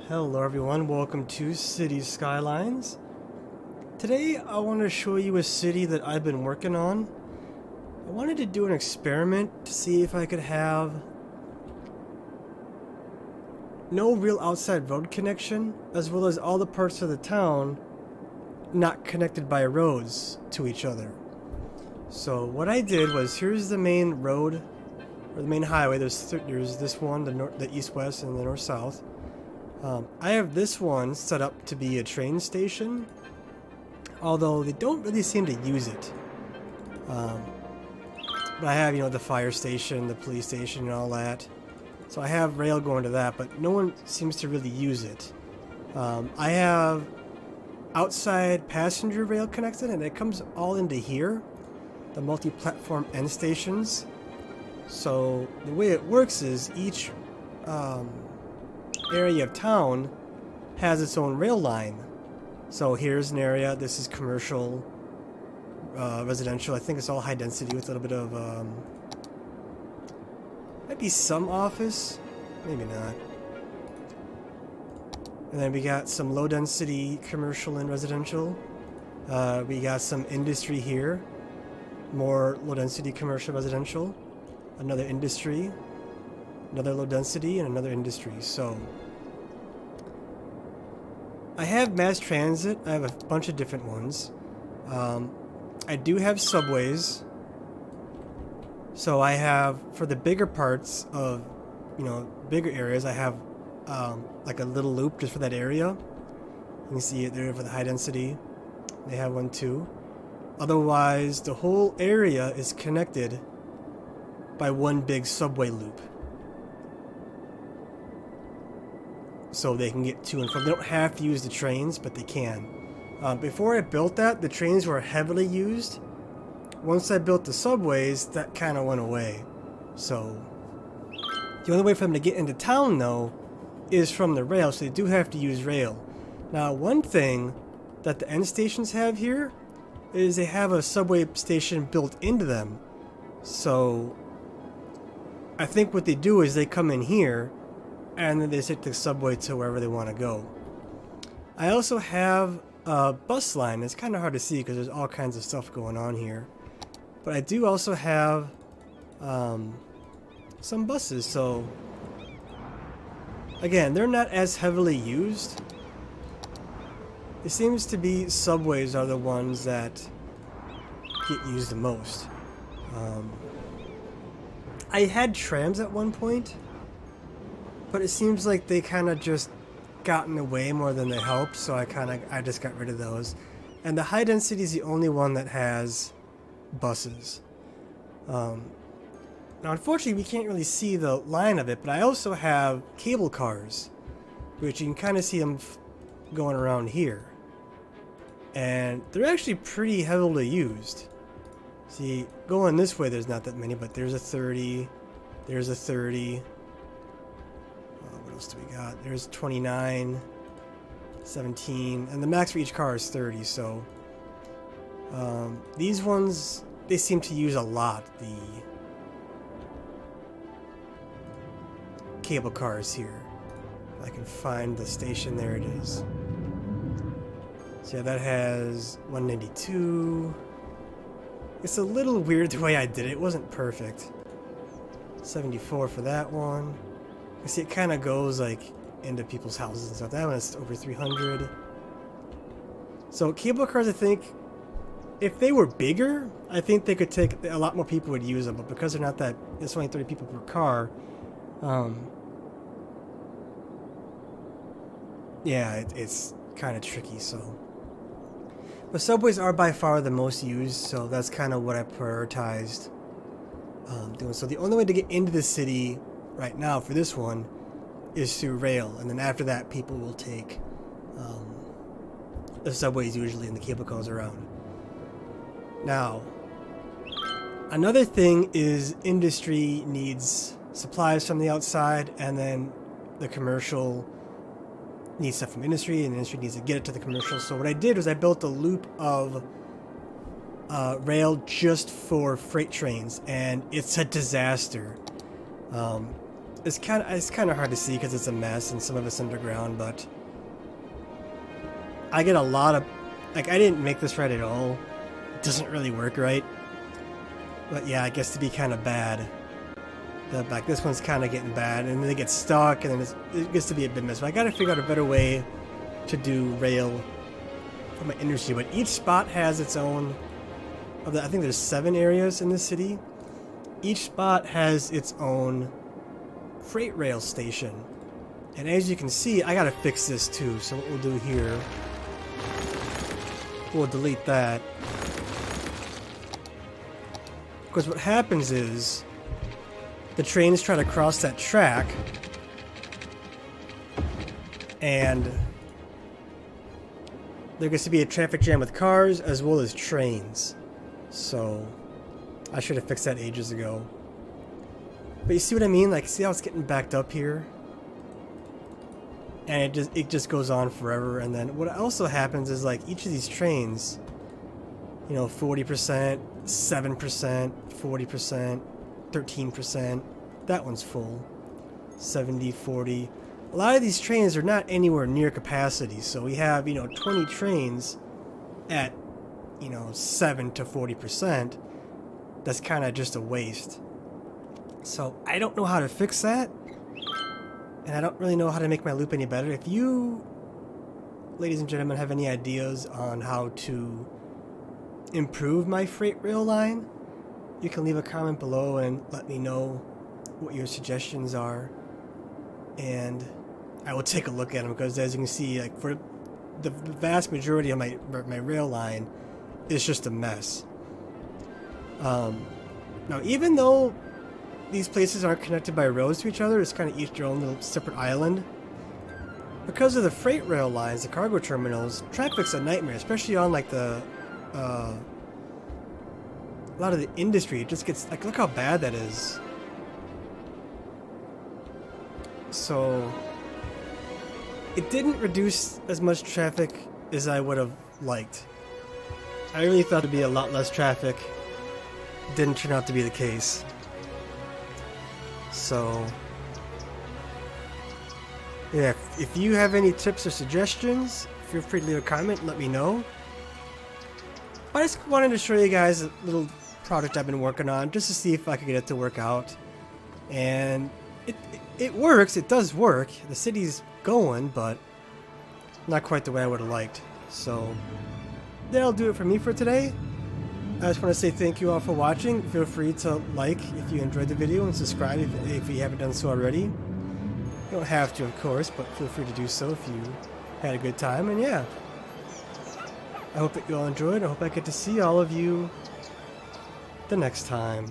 Hello everyone, welcome to City Skylines. Today I want to show you a city that I've been working on. I wanted to do an experiment to see if I could have no real outside road connection, as well as all the parts of the town not connected by roads to each other. So what I did was, here's the main road, or the main highway. There's this one, the east-west and the north-south. I have this one set up to be a train station, although they don't really seem to use it. But I have, the fire station, the police station, and all that. So I have rail going to that, but no one seems to really use it. I have outside passenger rail connected, and it comes all into here, the multi-platform end stations. So the way it works is each area of town has its own rail line. So here's an area, this is commercial, residential. I think it's all high density with a little bit of might be some office, maybe not. And then we got some low density commercial and residential. We got some industry here, more low density commercial residential, another industry, another low density, and another industry. So I have mass transit. I have a bunch of different ones. I do have subways. So I have, for the bigger parts of, bigger areas, I have like a little loop just for that area. You can see it there for the high density. They have one too. Otherwise, the whole area is connected by one big subway loop. So they can get to and from. They don't have to use the trains, but they can. Before I built that, the trains were heavily used. Once I built the subways, that kind of went away. So the only way for them to get into town, though, is from the rail, so they do have to use rail. Now, one thing that the end stations have here is they have a subway station built into them. So I think what they do is they come in here, and then they take the subway to wherever they want to go. I also have a bus line. It's kind of hard to see because there's all kinds of stuff going on here. But I do also have some buses. So again, they're not as heavily used. It seems to be subways are the ones that get used the most. I had trams at one point, but it seems like they kind of just got in the way more than they helped, so I just got rid of those. And the high density is the only one that has buses. Now, unfortunately, we can't really see the line of it, but I also have cable cars, which you can kind of see them going around here. And they're actually pretty heavily used. See, going this way, there's not that many, but there's a 30, there's a 30. What else do we got? There's 29, 17, and the max for each car is 30, so these ones, they seem to use a lot, the cable cars here. If I can find the station, there it is. So yeah, that has 192. It's a little weird the way I did it. It wasn't perfect. 74 for that one. I see it kind of goes like into people's houses and stuff. That one is over 300. So cable cars, I think, if they were bigger, I think they could take, a lot more people would use them. But because they're not that, it's only 30 people per car. Yeah, it's kind of tricky. So, but subways are by far the most used, so that's kind of what I prioritized doing. So the only way to get into the city right now for this one is through rail, and then after that people will take the subways usually, and the cable cars around. Now, another thing is industry needs supplies from the outside, and then the commercial needs stuff from industry, and the industry needs to get it to the commercial. So what I did was I built a loop of rail just for freight trains, and it's a disaster. It's kind of hard to see because it's a mess and some of it's underground, but I get a lot of, like, I didn't make this right at all. It doesn't really work right. But yeah, it gets to be kind of bad. Like this one's kind of getting bad, and then it gets stuck, and then it gets to be a bit mess. But I got to figure out a better way to do rail for my industry. But each spot has its own. I think there's 7 areas in the city. Each spot has its own freight rail station, and as you can see, I got to fix this too. So what we'll do here, we'll delete that, because what happens is the trains try to cross that track, and there gets to be a traffic jam with cars as well as trains. So I should have fixed that ages ago. But you see what I mean? Like, see how it's getting backed up here? And it just goes on forever. And then what also happens is, like, each of these trains, you know, 40%, 7%, 40%, 13%. That one's full. 70, 40. A lot of these trains are not anywhere near capacity. So we have, you know, 20 trains at, you know, 7 to 40%. That's kind of just a waste. So I don't know how to fix that. And I don't really know how to make my loop any better. If you, ladies and gentlemen, have any ideas on how to improve my freight rail line, you can leave a comment below and let me know what your suggestions are, and I will take a look at them, because as you can see, like, for the vast majority of my rail line is just a mess. Now, even though these places aren't connected by roads to each other, it's kind of each their own little separate island. Because of the freight rail lines, the cargo terminals, traffic's a nightmare, especially on, like, the a lot of the industry. It just gets, like, look how bad that is. So it didn't reduce as much traffic as I would have liked. I really thought it'd be a lot less traffic. Didn't turn out to be the case. So yeah, if you have any tips or suggestions, feel free to leave a comment and let me know. I just wanted to show you guys a little project I've been working on, just to see if I could get it to work out. And it works. It does work. The city's going, but not quite the way I would have liked. So that'll do it for me for today. I just want to say thank you all for watching. Feel free to like if you enjoyed the video, and subscribe if you haven't done so already. You don't have to, of course, but feel free to do so if you had a good time. And yeah, I hope that you all enjoyed. I hope I get to see all of you the next time.